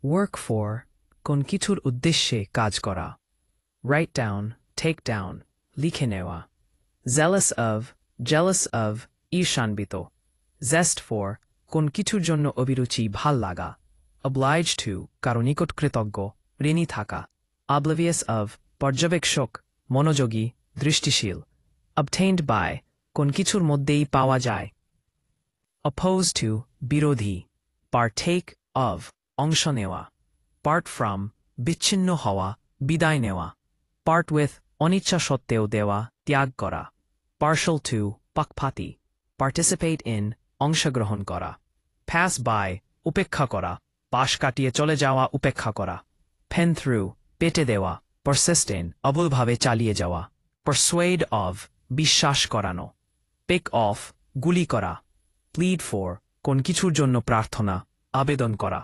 work for কোন কিছুর উদ্দেশ্যে কাজ করা write down take down লিখে নেওয়া jealous of ঈর্ষান্বিত zest for কোন কিছুর জন্য অভিরুচি ভাল লাগা obliged to কারো নিকট কৃতজ্ঞ ঋণী থাকা oblivious of পর্যবেক্ষক মনোযোগী দৃষ্টিশীল obtained by কোন কিছুর মধ্যেই পাওয়া যায় opposed to বিরোধী partake of অংশ নেওয়া part from বিচ্ছিন্ন হওয়া বিদায় নেওয়া part with অনিচ্ছা সত্ত্বেও দেওয়া ত্যাগ করা partial to পক্ষপাতী participate in অংশগ্রহণ করা pass by উপেক্ষা করা পাশ কাটিয়ে চলে যাওয়া উপেক্ষা করা pen through পেটে দেওয়া persist in অবলভাবে চালিয়ে যাওয়া persuade of বিশ্বাস করানো pick off গুলি করা plead for কোন কিছুর জন্য প্রার্থনা আবেদন করা